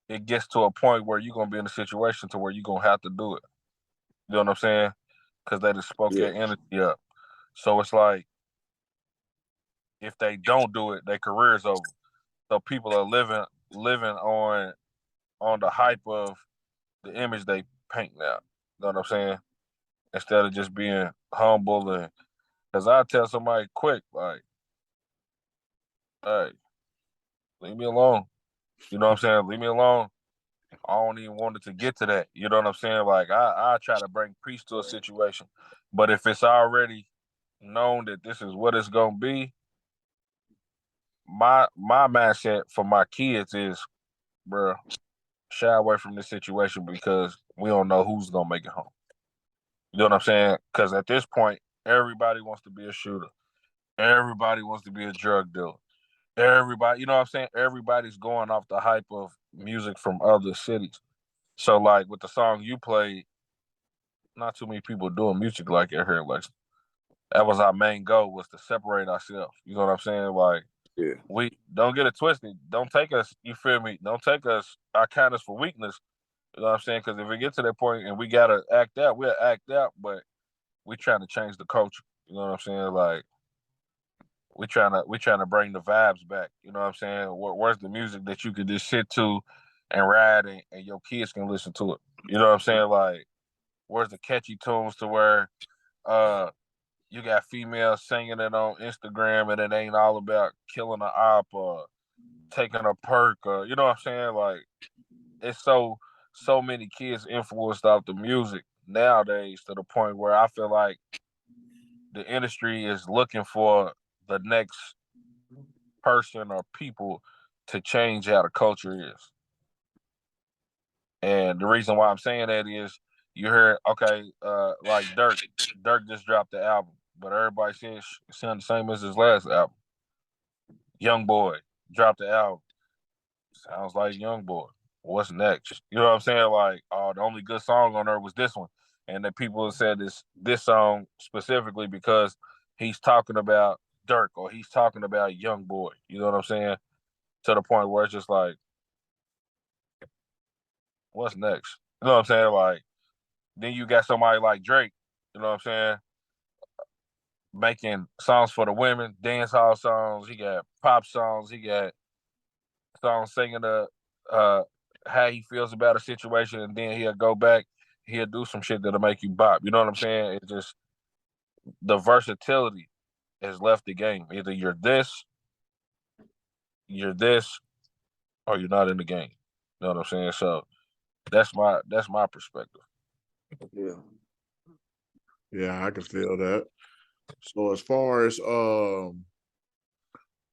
it gets to a point where you're gonna be in a situation to where you're gonna have to do it. You know what I'm saying? Because they just spoke Yeah. your energy up. So it's like if they don't do it, their career is over. So people are living on the hype of the image they paint now. You know what I'm saying? Instead of just being humble and because I tell somebody quick, like, hey, leave me alone. You know what I'm saying? Leave me alone. I don't even want it to get to that. You know what I'm saying? Like I try to bring peace to a situation. But if it's already known that this is what it's gonna be, my mindset for my kids is, bro, shy away from this situation because we don't know who's gonna make it home. You know what I'm saying? Because at this point, everybody wants to be a shooter. Everybody wants to be a drug dealer. Everybody, you know what I'm saying? Everybody's going off the hype of music from other cities. So, like with the song you played, not too many people doing music like it here in Lexington. That was our main goal was to separate ourselves. You know what I'm saying? Like Yeah. we don't get it twisted. Don't take us, you feel me? Don't take us our kindness for weakness. You know what I'm saying? Because if we get to that point and we gotta act out, we'll act out. But we trying to change the culture. You know what I'm saying? Like we trying to bring the vibes back. You know what I'm saying? Where's the music that you could just sit to and ride and your kids can listen to it? You know what I'm saying? Like where's the catchy tunes to where uh you got females singing it on Instagram and it ain't all about killing an op or taking a perk or you know what I'm saying? Like it's so many kids influenced off the music nowadays to the point where I feel like the industry is looking for the next person or people to change how the culture is. And the reason why I'm saying that is you heard, okay, like Dirk just dropped the album, but everybody says it sounds the same as his last album. Young Boy dropped the album, sounds like Young Boy. What's next? You know what I'm saying? Like, oh, the only good song on there was this one, and that people have said this song specifically because he's talking about Dirk or he's talking about Young Boy. You know what I'm saying? To the point where it's just like, what's next? You know what I'm saying? Like, then you got somebody like Drake, you know what I'm saying? Making songs for the women, dance hall songs. He got pop songs. He got songs singing uh how he feels about a situation, and then he'll go back. He'll do some shit that'll make you bop. You know what I'm saying? It's just the versatility has left the game. Either you're this, or you're not in the game. You know what I'm saying? So that's my perspective. Yeah. Yeah, I can feel that. So as far as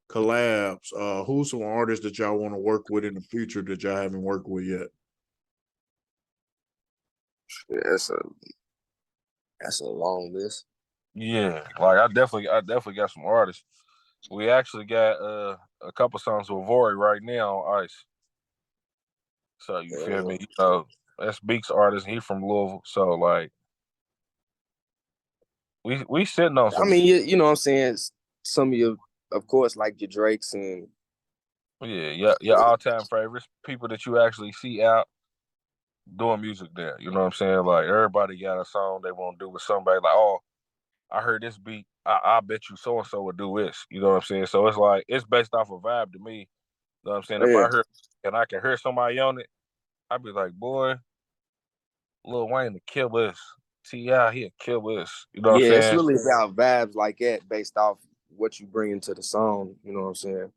collabs, who's some artists that y'all want to work with in the future that y'all haven't worked with yet? Yeah, that's a long list. Yeah, like I definitely got some artists. We actually got a couple songs with Vori right now on ice. So you feel Yeah. me? You know, that's Beaks artist. He from Louisville. So like we sitting on I some mean, you know what I'm saying? Some of your, of course, like your Drakes and yeah, your all time favorites, people that you actually see out doing music there. You know what I'm saying? Like everybody got a song they want to do with somebody. Like, oh, I heard this beat. I bet you so and so would do this. You know what I'm saying? So it's like it's based off a vibe to me. You know what I'm saying? If I yeah. hear and I can hear somebody on it, I'd be like, boy, Lil Wayne to kill this. T.I. he'll kill this. You know what I'm Yeah, it's saying? really about vibes like that based off what you bring into the song. You know what I'm saying?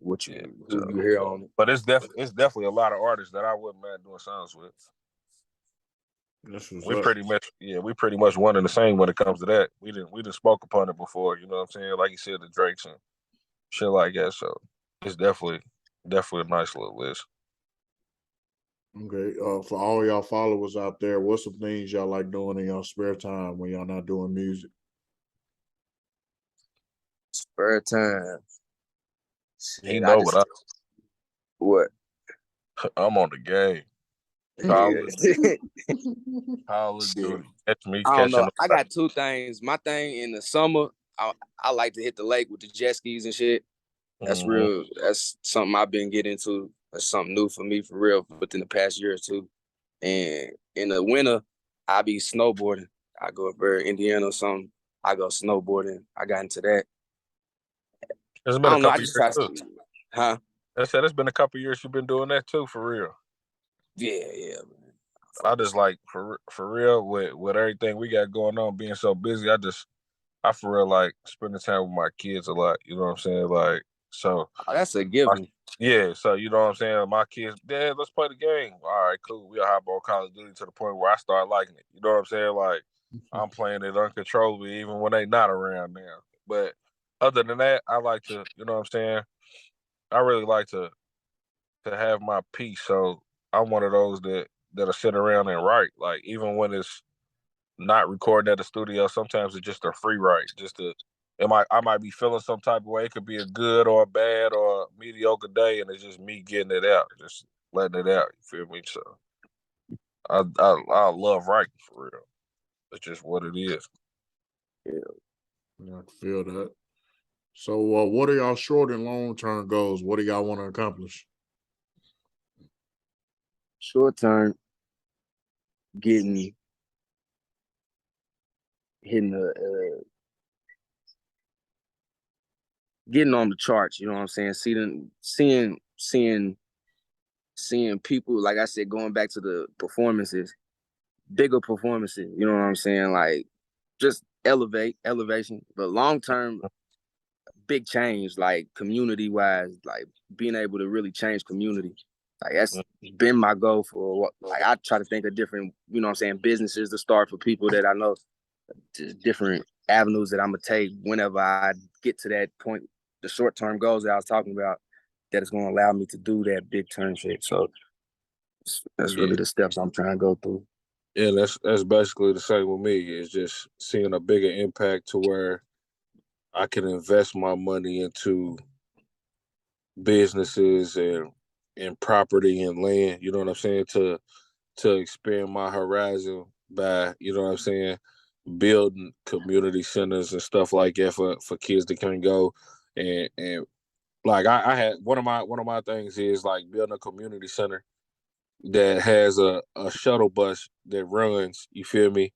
What you Yeah, who so, you hear on it. but it's definitely a lot of artists that I wouldn't mind doing songs with. That's what's We up. pretty much one and the same when it comes to that. We didn't spoke upon it before, you know what I'm saying? Like you said, the Drakes and shit like that. So it's definitely a nice little list. Okay. For all y'all followers out there, what's some things y'all like doing in your spare time when y'all not doing music? Spare time. You Shit, I know just what? I'm on the game. Call of Shit. Duty. Catch me I don't catching know. the I got two things. My thing in the summer, I like to hit the lake with the jet skis and shit. That's real. That's something I've been getting into. That's something new for me, for real, within the past year or two. And in the winter, I be snowboarding. I go up there, Indiana or something. I go snowboarding. I got into that. It's I been a don't know. I couple just years try too. to, huh? I said it's been a couple years you've been doing that too, for real. Yeah, yeah. Man. I just like for real with everything we got going on, being so busy. I for real like spending time with my kids a lot. You know what I'm saying? Like so. Oh, that's a given. Yeah, so you know what I'm saying? My kids, Dad, let's play the game. All right, cool. We'll hop on Call of Duty to the point where I start liking it. You know what I'm saying? Like, I'm playing it uncontrollably even when they not around now. But other than that, I like to, you know what I'm saying? I really like to have my peace. So I'm one of those that'll sit around and write. Like, even when it's not recording at the studio, sometimes it's just a free write. I might be feeling some type of way. It could be a good or a bad or a mediocre day, and it's just me getting it out, just letting it out. You feel me? So I love writing, for real. It's just what it is. Yeah. I can feel that. So, what are y'all short and long term goals? What do y'all want to accomplish? Short term, getting hitting the getting on the charts. You know what I'm saying? Seeing people, like I said, going back to the performances, bigger performances. You know what I'm saying? Like just elevation. But long term, big change, like community wise, like being able to really change community. Like that's been my goal for what. Like I try to think of different, you know what I'm saying, businesses to start for people that I know, just different avenues that I'm gonna take whenever I get to that point. The short term goals that I was talking about, that is gonna allow me to do that big term shit. So that's Yeah, really the steps I'm trying to go through. yeah, that's basically the same with me. It's just seeing a bigger impact to where I can invest my money into businesses and property and land. You know what I'm saying? To expand my horizon by, you know what I'm saying, building community centers and stuff like that for kids that can go and like I had one of my things is like building a community center that has a shuttle bus that runs, you feel me,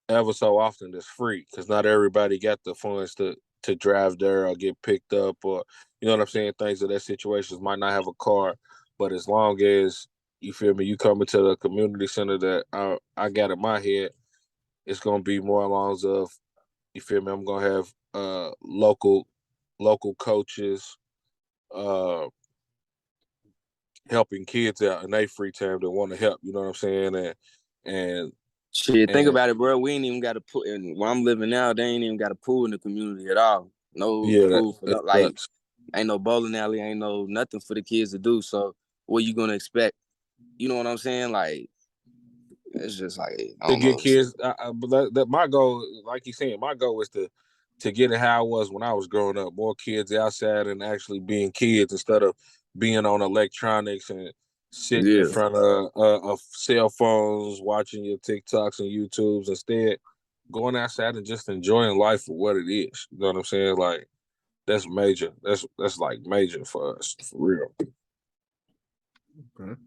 ever so often that's free because not everybody got the funds to drive there or get picked up or you know what I'm saying, things of that situations might not have a car, but as long as you feel me, you come into the community center that I got in my head, it's gonna be more along of you feel me. I'm gonna have local coaches uh helping kids out in their free time that want to help. You know what I'm saying, and Shit, think and about it, bro. We ain't even got to put in where I'm living now. They ain't even got a pool in the community at all. No yeah, pool for it's no, like nuts. ain't no bowling alley, ain't no nothing for the kids to do. So what you gonna expect? You know what I'm saying? Like it's just like I To don't get know. kids. But that my goal, like you saying, my goal is to get it how I was when I was growing up. More kids outside and actually being kids instead of being on electronics and sitting in Yeah, front of cell phones, watching your TikToks and YouTubes. Instead, going outside and just enjoying life for what it is. You know what I'm saying? Like that's major. That's like major for us, for real. Okay.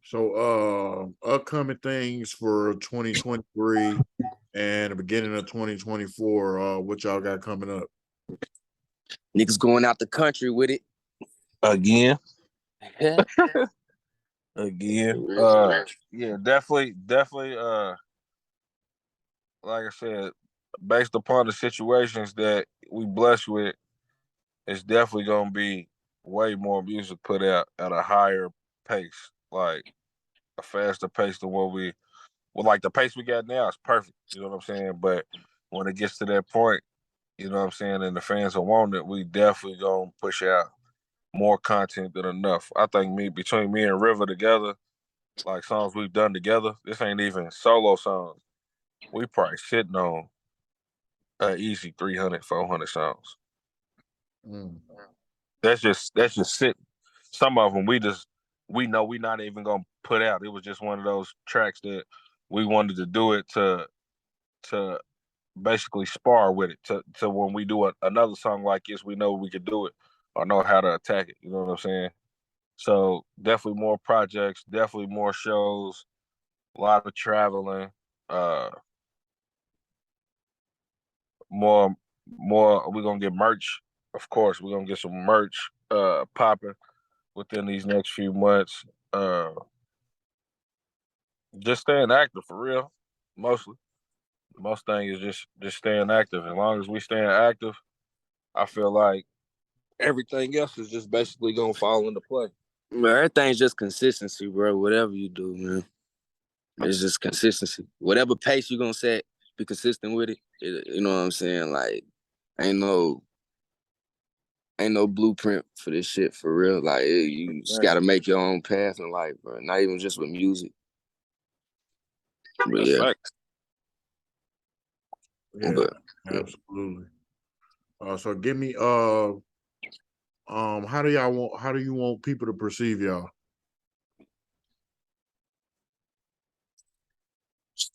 So, upcoming things for 2023 and the beginning of 2024. What y'all got coming up? niggas going out the country with it. Again. Yeah. Again. Yeah, definitely. Like I said, based upon the situations that we blessed with, it's definitely gonna be way more music put out at a higher pace, like a faster pace than what we well, like the pace we got now is perfect. You know what I'm saying? But when it gets to that point, you know what I'm saying, and the fans are wanting it, we definitely gonna push out more content than enough. I think between me and River together, like songs we've done together, this ain't even solo songs. We probably sitting on easy 300, 400 songs. Mm. That's just sitting. Some of them we know we not even gonna put out. It was just one of those tracks that we wanted to do it to basically spar with it to when we do another song like this, we know we could do it or know how to attack it. You know what I'm saying? So definitely more projects, definitely more shows, a lot of traveling, uh, more we're gonna get merch. Of course, we're gonna get some merch popping within these next few months. Just staying active for real, mostly. Most thing is just staying active. As long as we staying active, I feel like everything else is just basically gonna fall into play. Man, everything's just consistency, bro. Whatever you do, man, it's just consistency. Whatever pace you're gonna set, be consistent with it. You know what I'm saying? Like, ain't no blueprint for this shit for real. Like, you just gotta make your own path in life, bro. Not even just with music. But yeah. Yeah, But absolutely. So give me how do you want people to perceive y'all?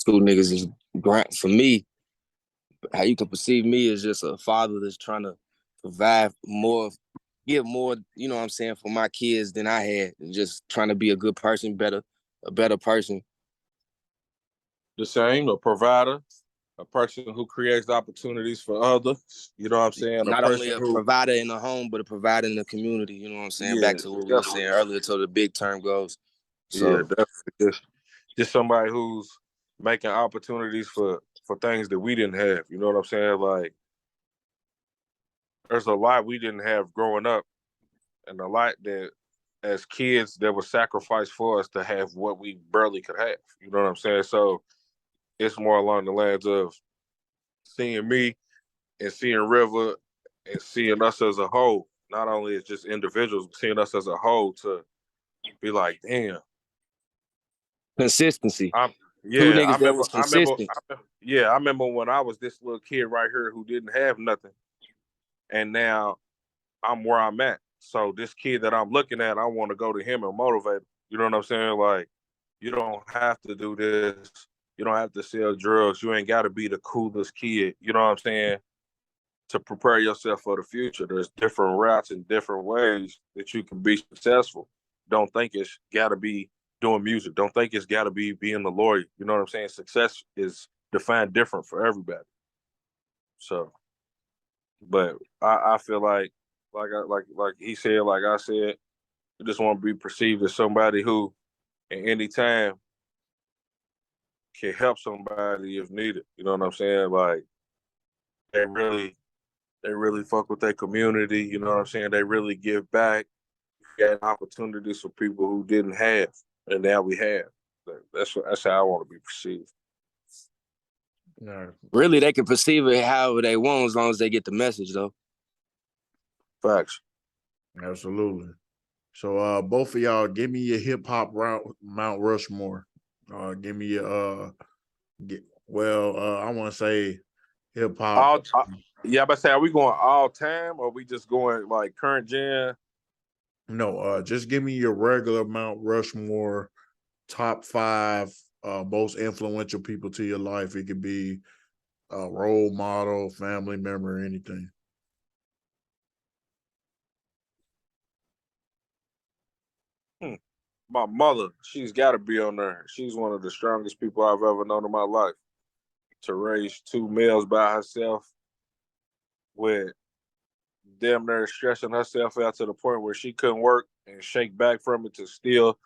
two niggas is for me. How you can perceive me is just a father that's trying to provide more, give more, you know what I'm saying, for my kids than I had, and just trying to be a good person, a better person. The same, a provider, a person who creates opportunities for others. You know what I'm saying? Not only a provider in the home, but a provider in the community. You know what I'm saying? Yeah, back to what we were saying earlier, to the big term goes. So, yeah, definitely. Just somebody who's making opportunities for things that we didn't have. You know what I'm saying? Like, there's a lot we didn't have growing up, and a lot that as kids that was sacrificed for us to have what we barely could have. You know what I'm saying? So it's more along the lines of seeing me and seeing River and seeing us as a whole. Not only as just individuals, but seeing us as a whole to be like, damn. Consistency. Two niggas that was consistent. I remember when I was this little kid right here who didn't have nothing, and now I'm where I'm at. So this kid that I'm looking at, I want to go to him and motivate him. You know what I'm saying? Like, you don't have to do this. You don't have to sell drugs. You ain't got to be the coolest kid. You know what I'm saying? To prepare yourself for the future. There's different routes and different ways that you can be successful. Don't think it's got to be doing music. Don't think it's got to be being a lawyer. You know what I'm saying? Success is defined different for everybody. So, but I feel like he said, like I said, you just want to be perceived as somebody who, at any time, can help somebody if needed. You know what I'm saying? Like, they really fuck with their community. You know what I'm saying? They really give back. Get opportunities for people who didn't have, and now we have. That's how I want to be perceived. No. Really, they can perceive it however they want as long as they get the message, though. Facts. Absolutely. So both of y'all, give me your hip hop Mount Rushmore. Give me your I want to say hip hop. But say, are we going all time or we just going like current gen? No, just give me your regular Mount Rushmore top 5 most influential people to your life. It could be a role model, family member, anything. My mother, she's got to be on there. She's one of the strongest people I've ever known in my life. To raise 2 males by herself with damn near stressing herself out to the point where she couldn't work and shake back from it to still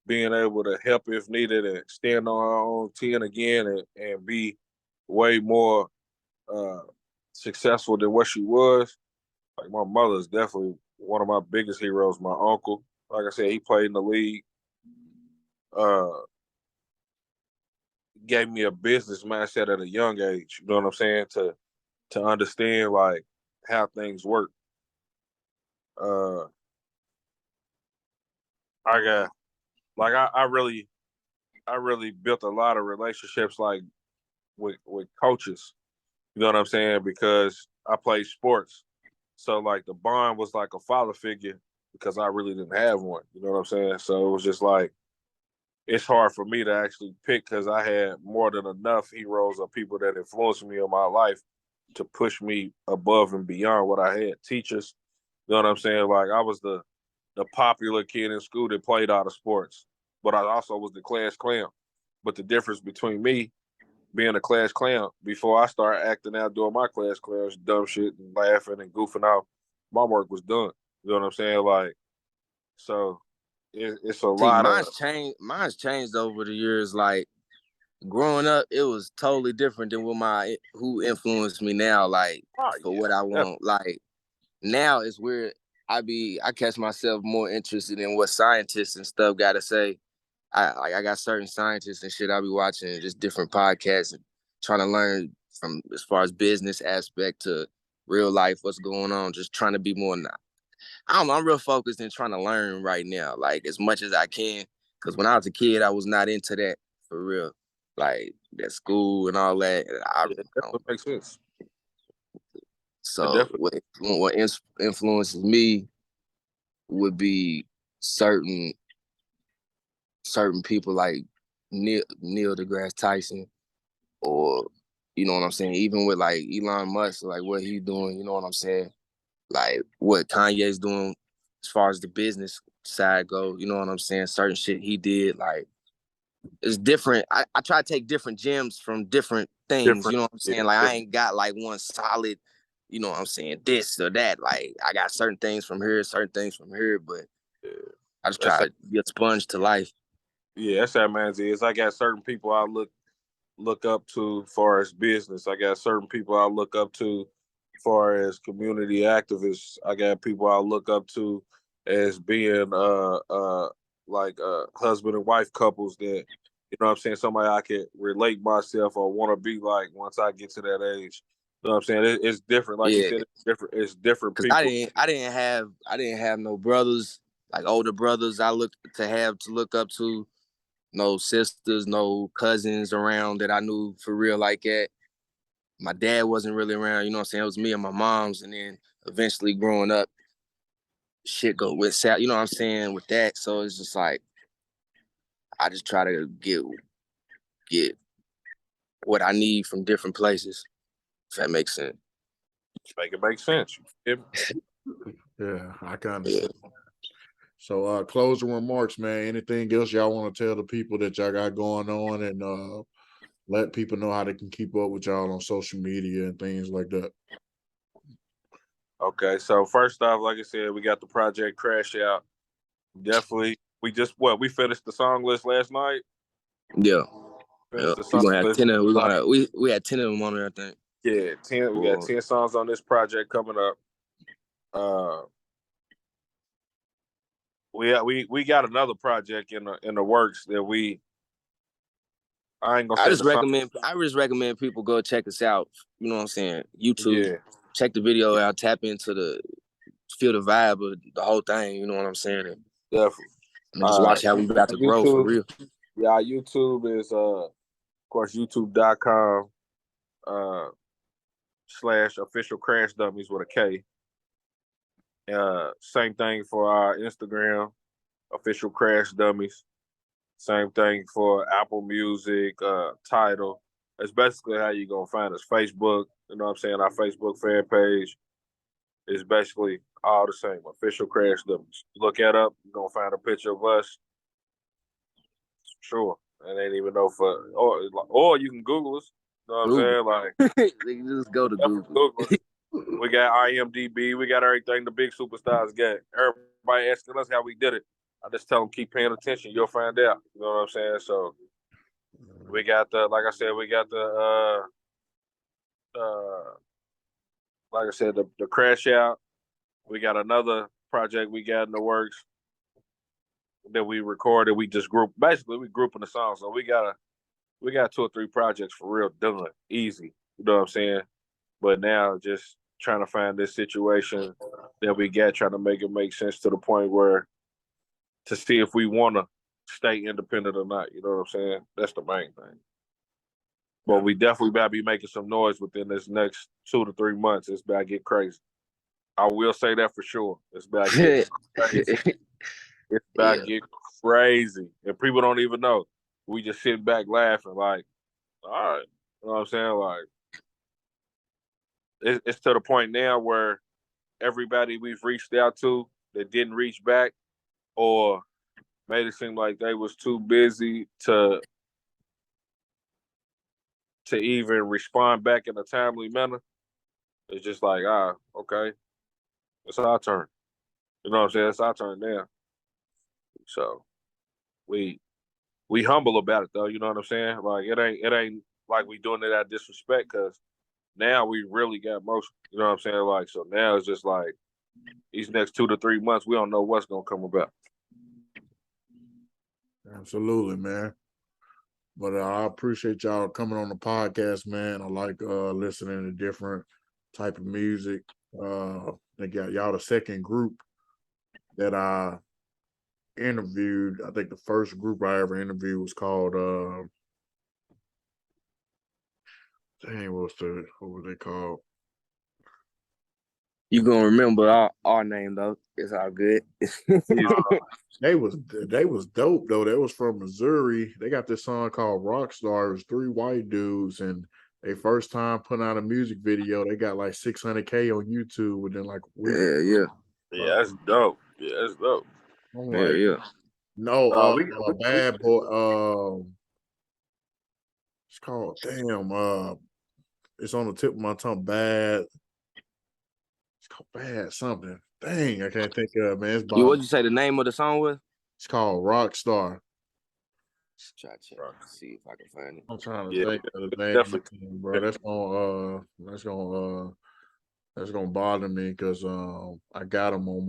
being able to help if needed and stand on her own 10 again and be way more successful than what she was. Like my mother is definitely one of my biggest heroes. My uncle, like I said, he played in the league. Uh, Gave me a business mindset at a young age. You know what I'm saying? To understand like how things work. Uh, I got like I really built a lot of relationships like with coaches. You know what I'm saying? Because I played sports. So like the bond was like a father figure because I really didn't have one. You know what I'm saying? So it was just like it's hard for me to actually pick because I had more than enough heroes or people that influenced me in my life to push me above and beyond what I had. Teachers, you know what I'm saying? Like I was the popular kid in school that played all the sports, but I also was the class clown. But the difference between me being a class clown before I started acting out doing my class clowns, dumb shit and laughing and goofing out, my work was done. You know what I'm saying? Like, so it's a See, lot of mine's changed over the years. Like growing up, it was totally different than who influenced me now. Like for what I definitely. want. Like now it's weird. I catch myself more interested in what scientists and stuff got to say. I got certain scientists and shit I be watching, just different podcasts and trying to learn from as far as business aspect to real life, what's going on. Just trying to be more. I don't know. I'm real focused in trying to learn right now, like as much as I can. Because when I was a kid, I was not into that for real, like that school and all that. That makes sense. So what influences me would be certain people like Neil deGrasse Tyson, or you know what I'm saying. Even with like Elon Musk, like what he's doing, you know what I'm saying. Like what Kanye's doing as far as the business side goes, you know what I'm saying? Certain shit he did, like it's different. I try to take different gems from different things, you know what I'm saying? Like I ain't got like one solid, you know what I'm saying, this or that. Like I got certain things from here, but I just try to be a sponge to life. Yeah, that's how man's is. I got certain people I look up to far as business. I got certain people I look up to far as community activists. I got people I look up to as being like husband and wife couples that you know what I'm saying, somebody I can relate myself or want to be like once I get to that age. You know what I'm saying? It's different. Like you said, it's different. It's different Cause people. I didn't have no brothers, like older brothers I look up to, no sisters, no cousins around that I knew for real like that. My dad wasn't really around, you know what I'm saying? It was me and my mom's, and then eventually growing up, shit go with south, you know what I'm saying, with that. So it's just like I just try to get what I need from different places, if that makes sense. Make it make sense. Yeah, I can understand. Yeah. So closing remarks, man. Anything else y'all want to tell the people that y'all got going on, and let people know how they can keep up with y'all on social media and things like that? Okay, so first off, like I said, we got the project Crash out. Definitely, we finished the song list last night. Yeah. We're gonna have 10 of we had 10 of them on there, I think. Yeah, 10. We got 10 songs on this project coming up. We got another project in the works that I ain't gonna say. I just recommend people go check us out. You know what I'm saying? YouTube. Yeah. Check the video out. Tap into feel the vibe of the whole thing. You know what I'm saying? Definitely. And just watch how we about to grow for real. Yeah, our YouTube is of course youtube.com / official Krash Dummies with a K. Same thing for our Instagram, official Krash Dummies. Same thing for Apple Music, Tidal. That's basically how you're going to find us. Facebook, you know what I'm saying? Our Facebook fan page is basically all the same. Official Krash Dummies. Look that up, you're going to find a picture of us. Sure. And ain't even know or you can Google us. You know what I'm saying? Like, you just go to Google. We got IMDb. We got everything the big superstars get. Everybody asking us how we did it. I just tell them keep paying attention. You'll find out. You know what I'm saying? So we got like I said, we got the like I said, the Crash Out. We got another project we got in the works that we recorded. We just we grouping the songs. So we got 2 or 3 projects for real done, easy. You know what I'm saying? But now just trying to find this situation that we got, trying to make it make sense to the point where to see if we want to stay independent or not. You know what I'm saying? That's the main thing. But we definitely better be making some noise within this next 2 to 3 months. It's about to get crazy. I will say that for sure. It's about to get crazy. It's about to get crazy. And people don't even know. We just sitting back laughing like, all right. You know what I'm saying? Like, it's to the point now where everybody we've reached out to that didn't reach back or made it seem like they was too busy to even respond back in a timely manner. It's just like, okay, it's our turn. You know what I'm saying? It's our turn now. So we humble about it though. You know what I'm saying? Like it ain't like we doing it out of disrespect because now we really got motion. You know what I'm saying? Like so now it's just like these next 2 to 3 months we don't know what's gonna come about. Absolutely, man. But I appreciate y'all coming on the podcast, man. I like listening to different type of music. They got y'all the second group that I interviewed. I think the first group I ever interviewed was called what was they called? You gonna remember our name though. It's all good. They was dope though. They was from Missouri. They got this song called Rockstar. It was 3 white dudes, and they first time putting out a music video. They got like 600K on YouTube within like a week. Yeah, that's dope. Yeah, that's dope. I'm like, no, Bad Boy. It's called it's on the tip of my tongue. Bad. It's called Bad something. Dang, I can't think of it, man. It's What'd you say the name of the song was? It's called Rockstar. Try to check, see if I can find it. I'm trying to think of the name, bro. That's gonna bother me because I got them on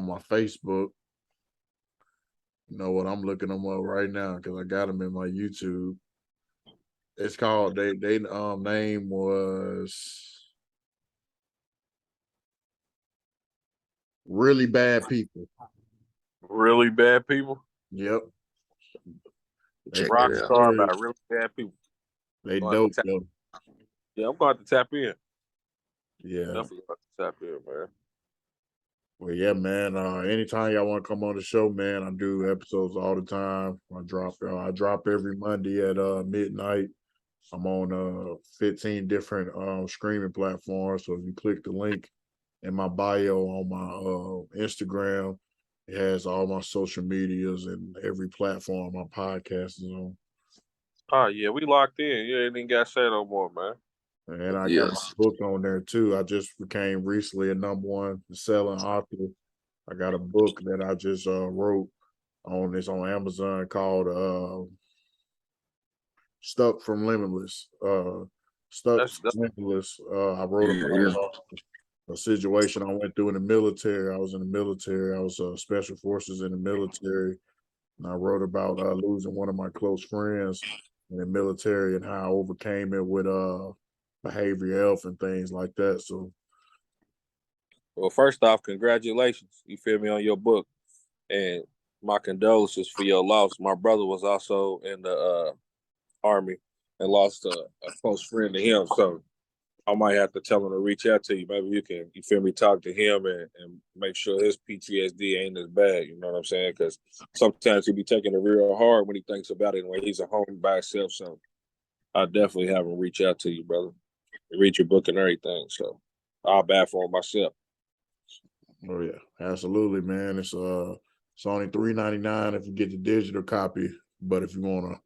my Facebook. You know what? I'm looking them up right now because I got them in my YouTube. It's called they name was Really Bad People. Really Bad People? Yep. Rockstar by Really Bad People. They dope though. Yeah, I'm going to tap in. Yeah. Definitely going to tap in, man. Well, yeah, man. Anytime y'all want to come on the show, man, I do episodes all the time. I drop every Monday at midnight. I'm on 15 different streaming platforms. So if you click the link in my bio on my Instagram, it has all my social medias and every platform my podcast is on. Oh yeah, we locked in. Yeah, it ain't got to say no more, man. And I got my book on there too. I just became recently a #1 selling author. I got a book that I just wrote on. It's on Amazon called Stuck from Limitless. Limitless. I wrote about a situation I went through in the military. I was in the military. I was special forces in the military. And I wrote about losing one of my close friends in the military and how I overcame it with behavioral health and things like that. So, well, first off, congratulations. You feel me on your book, and my condolences for your loss. My brother was also in the Army and lost a close friend to him. So I might have to tell him to reach out to you. Maybe you can, you feel me, talk to him and make sure his PTSD ain't as bad. You know what I'm saying? Because sometimes he be taking it real hard when he thinks about it and when he's at home by himself. So I definitely have him reach out to you, brother. Read your book and everything. So I'll bad for him myself. Oh yeah, absolutely, man. It's only $3.99 if you get the digital copy, but if you want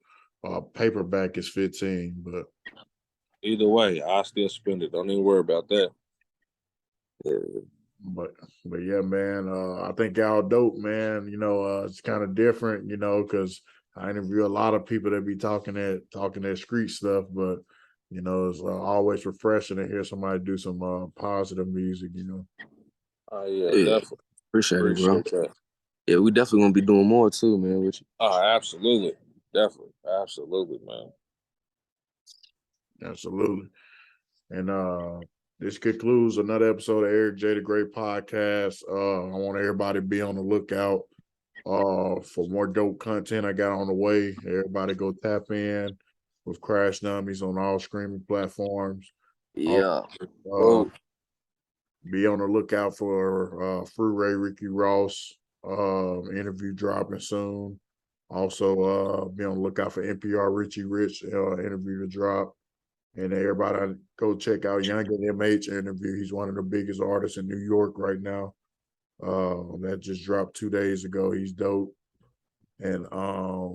a paperback, it's $15. But either way, I still spend it. Don't even worry about that. But yeah, man. I think y'all dope, man. You know, it's kind of different, you know, because I interview a lot of people that be talking that street stuff, but You know, it's always refreshing to hear somebody do some positive music, you know. Oh yeah, Yeah. definitely. Appreciate it, bro. Appreciate that. Yeah, we definitely gonna be doing more too, man. With you. Oh, absolutely. Definitely. Absolutely, man. Absolutely. And this concludes another episode of Eric J. the Great Podcast. I want everybody to be on the lookout for more dope content I got on the way. Everybody go tap in with Krash Dummies on all streaming platforms. Yeah. Uh, be on the lookout for Free Ray Ricky Ross interview dropping soon. Also, be on the lookout for NPR Richie Rich interview to drop. And everybody go check out Young and MH interview. He's one of the biggest artists in New York right now. That just dropped 2 days ago. He's dope. And a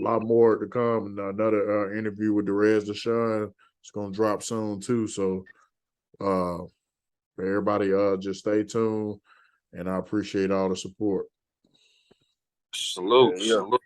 lot more to come. Another interview with Derez Deshaun. It's gonna drop soon too. So everybody just stay tuned, and I appreciate all the support. Salute. Yeah. Salute.